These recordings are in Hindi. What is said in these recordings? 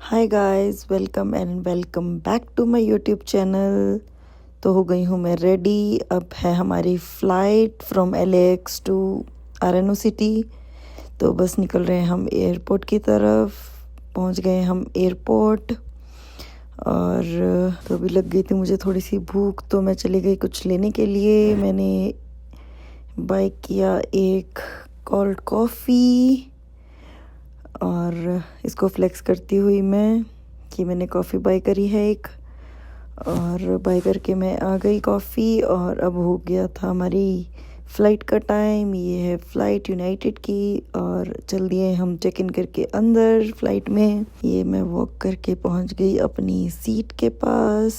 Hi guys, welcome back to my YouTube channel. तो हो गई हूँ मैं रेडी। अब है हमारी flight from LAX to RNO city. तो बस निकल रहे हैं हम एयरपोर्ट की तरफ। पहुँच गए हम एयरपोर्ट और तो अभी लग गई थी मुझे थोड़ी सी भूख, तो मैं चली गई कुछ लेने के लिए। मैंने बाय किया एक कोल्ड कॉफ़ी और इसको फ्लेक्स करती हुई मैं कि मैंने कॉफ़ी बाय करी है एक, और बाय करके मैं आ गई कॉफ़ी। और अब हो गया था हमारी फ़्लाइट का टाइम। ये है फ़्लाइट यूनाइटेड की और चल दिए हम चेक इन करके अंदर फ़्लाइट में। ये मैं वॉक करके पहुंच गई अपनी सीट के पास।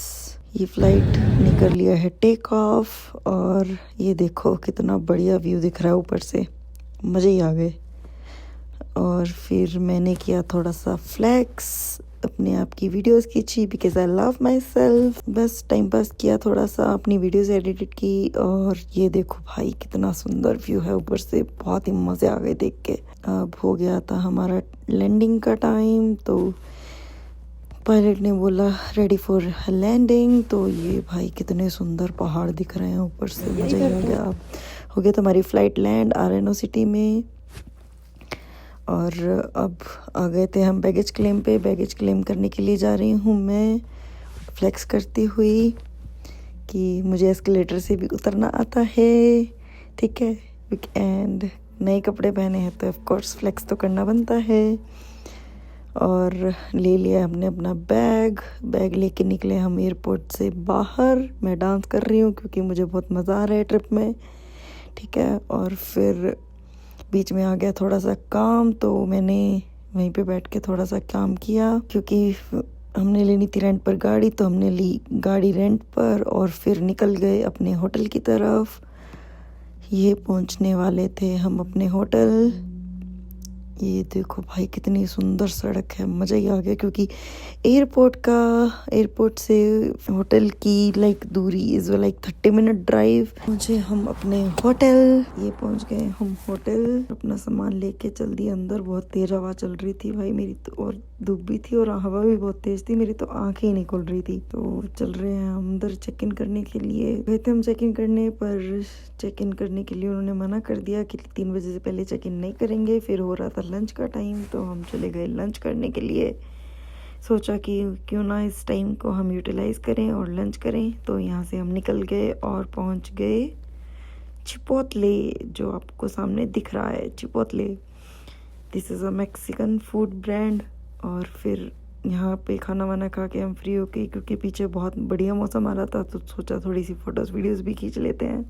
ये फ़्लाइट ने कर लिया है टेक ऑफ और ये देखो कितना बढ़िया व्यू दिख रहा है ऊपर से, मज़े ही आ गए। और फिर मैंने किया थोड़ा सा फ्लेक्स, अपने आप की वीडियोस खींची because I love my self. बस टाइम पास किया, थोड़ा सा अपनी वीडियोस एडिटेड की। और ये देखो भाई कितना सुंदर व्यू है ऊपर से, बहुत ही मज़े आ गए देख के। अब हो गया था हमारा लैंडिंग का टाइम, तो पायलट ने बोला रेडी फॉर लैंडिंग। तो ये भाई कितने सुंदर पहाड़ दिख रहे हैं ऊपर से, मज़ा ही आ गया। हो गया तो हमारी फ़्लाइट लैंड RNO सिटी में। और अब आ गए थे हम बैगेज क्लेम पे। बैगेज क्लेम करने के लिए जा रही हूँ मैं, फ्लेक्स करती हुई कि मुझे एस्केलेटर से भी उतरना आता है। ठीक है, वीकेंड नए कपड़े पहने हैं तो ऑफ कोर्स फ्लेक्स तो करना बनता है। और ले लिया हमने अपना बैग लेके निकले हम एयरपोर्ट से बाहर। मैं डांस कर रही हूँ क्योंकि मुझे बहुत मज़ा आ रहा है ट्रिप में। ठीक है, और फिर बीच में आ गया थोड़ा सा काम, तो मैंने वहीं पे बैठ के थोड़ा सा काम किया क्योंकि हमने लेनी थी रेंट पर गाड़ी। तो हमने ली गाड़ी रेंट पर और फिर निकल गए अपने होटल की तरफ। ये पहुंचने वाले थे हम अपने होटल। ये देखो भाई कितनी सुंदर सड़क है, मज़ा ही आ गया क्योंकि एयरपोर्ट से होटल की दूरी इज़ 30 मिनट ड्राइव। मुझे हम अपने होटल, ये पहुंच गए हम होटल। अपना सामान लेके चल दिए अंदर। बहुत तेज हवा चल रही थी भाई मेरी तो, और धूप भी थी और हवा भी बहुत तेज थी। मेरी तो आंखें ही नहीं खुल रही थी। तो चल रहे हैं हम अंदर चेक इन करने के लिए। गए थे हम चेक इन करने, पर चेक इन करने के लिए उन्होंने मना कर दिया कि 3 बजे से पहले चेक इन नहीं करेंगे। फिर हो रहा था लंच का टाइम, तो हम चले गए लंच करने के लिए। सोचा कि क्यों ना इस टाइम को हम यूटिलाइज़ करें और लंच करें। तो यहाँ से हम निकल गए और पहुँच गए चिपोटले, जो आपको सामने दिख रहा है chipotle. This is a Mexican food brand. और फिर यहाँ पे खाना वाना खा के हम फ्री हो गए क्योंकि पीछे बहुत बढ़िया मौसम आ रहा था। तो सोचा थोड़ी सी फ़ोटोज़ वीडियोज़ भी खींच लेते हैं।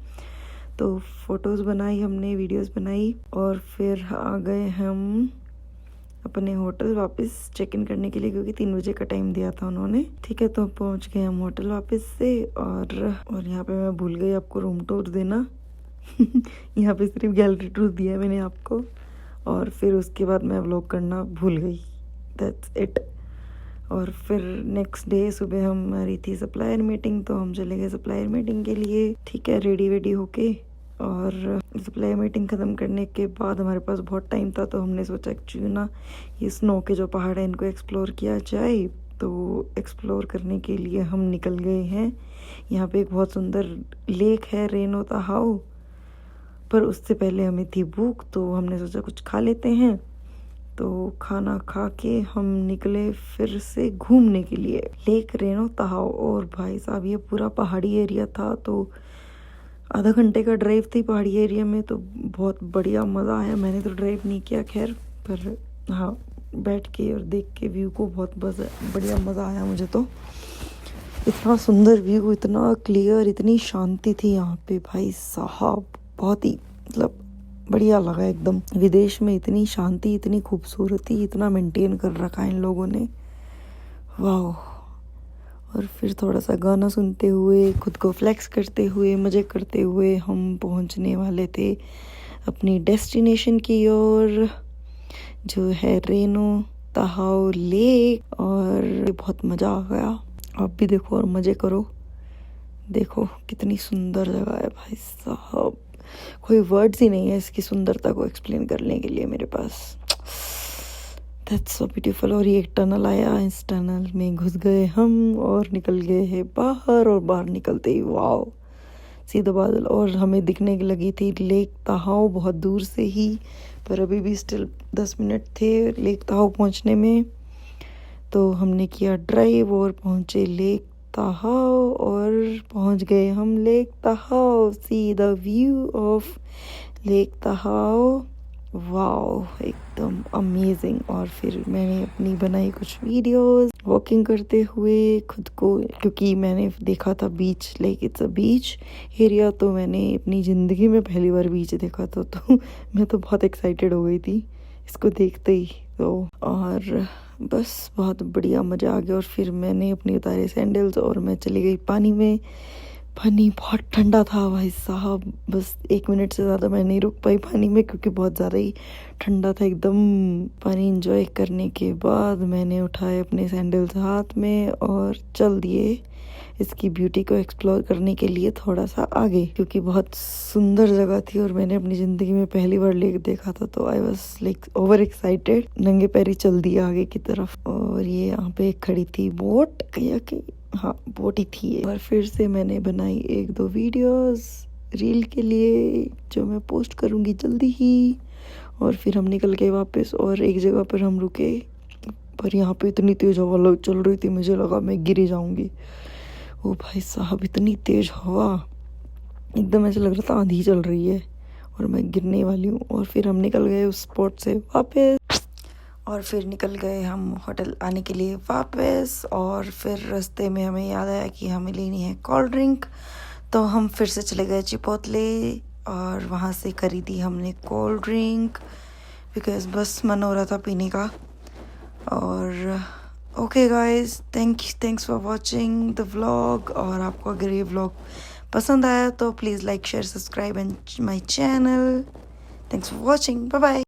तो फ़ोटोज़ बनाई हमने, वीडियोज़ बनाई और फिर आ गए हम अपने होटल वापस चेक इन करने के लिए क्योंकि 3 बजे का टाइम दिया था उन्होंने। ठीक है, तो पहुंच गए हम होटल वापस से। और यहाँ पे मैं भूल गई आपको रूम टूर देना यहाँ पे सिर्फ गैलरी टूर दिया है मैंने आपको, और फिर उसके बाद मैं व्लॉग करना भूल गई। That's it. और फिर नेक्स्ट डे सुबह हमारी थी सप्लायर मीटिंग, तो हम चले गए सप्लायर मीटिंग के लिए। ठीक है, रेडी वेडी होके। और सप्लाई मीटिंग ख़त्म करने के बाद हमारे पास बहुत टाइम था, तो हमने सोचा क्यों ना ये स्नो के जो पहाड़ हैं इनको एक्सप्लोर किया जाए। तो एक्सप्लोर करने के लिए हम निकल गए हैं। यहाँ पे एक बहुत सुंदर लेक है, रेनो ताहाऊ। पर उससे पहले हमें थी भूख, तो हमने सोचा कुछ खा लेते हैं। तो खाना खा के हम निकले फिर से घूमने के लिए लेक रेनो ताहाऊ। और भाई साहब ये पूरा पहाड़ी एरिया था, तो आधा घंटे का ड्राइव थी पहाड़ी एरिया में। तो बहुत बढ़िया मज़ा आया। मैंने तो ड्राइव नहीं किया खैर, पर हाँ बैठ के और देख के व्यू को बहुत बढ़िया मज़ा आया मुझे। तो इतना सुंदर व्यू, इतना क्लियर, इतनी शांति थी यहाँ पे भाई साहब, बहुत ही बढ़िया लगा एकदम। विदेश में इतनी शांति, इतनी खूबसूरती, इतना मेंटेन कर रखा है इन लोगों ने, वाह। और फिर थोड़ा सा गाना सुनते हुए, खुद को फ्लेक्स करते हुए, मज़े करते हुए हम पहुंचने वाले थे अपनी डेस्टिनेशन की ओर, जो है रेनो ताहाऊ लेक। और बहुत मज़ा आ गया। आप भी देखो और मज़े करो। देखो कितनी सुंदर जगह है भाई साहब, कोई वर्ड्स ही नहीं है इसकी सुंदरता को एक्सप्लेन करने के लिए मेरे पास। That's so beautiful. और ये एक टनल आया, इस टनल में घुस गए हम और निकल गए हैं बाहर, और बाहर निकलते ही वाओ सीधा बादल, और हमें दिखने लगी थी लेक ताहाओ बहुत दूर से ही, पर अभी भी स्टिल 10 मिनट थे लेक ताहाओ पहुंचने में। तो हमने किया ड्राइव और पहुंचे लेक ताहाओ, और पहुंच गए हम Lake Tahoe. See the view of Lake Tahoe, wow एकदम अमेजिंग। और फिर मैंने अपनी बनाई कुछ वीडियोस वॉकिंग करते हुए खुद को, क्योंकि मैंने देखा था beach, like it's a beach area, तो मैंने अपनी ज़िंदगी में पहली बार बीच देखा था, तो मैं तो बहुत एक्साइटेड हो गई थी इसको देखते ही। तो और बस बहुत बढ़िया मज़ा आ गया। और फिर मैंने अपने उतारे सैंडल्स और मैं चली गई पानी में। पानी बहुत ठंडा था भाई साहब, बस 1 मिनट से ज़्यादा मैं नहीं रुक पाई पानी में, क्योंकि बहुत ज़्यादा ही ठंडा था एकदम। पानी एंजॉय करने के बाद मैंने उठाए अपने सैंडल्स हाथ में और चल दिए इसकी ब्यूटी को एक्सप्लोर करने के लिए थोड़ा सा आगे, क्योंकि बहुत सुंदर जगह थी और मैंने अपनी ज़िंदगी में पहली बार लेक देखा था, तो I was like over excited. नंगे पैरी चल दिया आगे की तरफ। और ये यहाँ पे खड़ी थी बोट, कि हाँ बोट ही थी। और फिर से मैंने बनाई 1-2 वीडियोस रील के लिए, जो मैं पोस्ट करूँगी जल्दी ही। और फिर हम निकल गए वापस, और एक जगह पर हम रुके, पर यहाँ पे इतनी तेज़ हवा चल रही थी, मुझे लगा मैं गिर जाऊँगी। ओ भाई साहब, इतनी तेज़ हवा, एकदम ऐसा लग रहा था आंधी चल रही है और मैं गिरने वाली हूँ। और फिर हम निकल गए उस स्पॉट से वापस, और फिर निकल गए हम होटल आने के लिए वापस। और फिर रास्ते में हमें याद आया कि हमें लेनी है कोल्ड ड्रिंक, तो हम फिर से चले गए चिपोतले और वहाँ से खरीदी हमने कोल्ड ड्रिंक, बिकॉज बस मन हो रहा था पीने का। और okay guys, thanks for watching the vlog. और आपको अगर ये व्लॉग पसंद आया तो please like share subscribe and my channel. Thanks for watching, bye bye.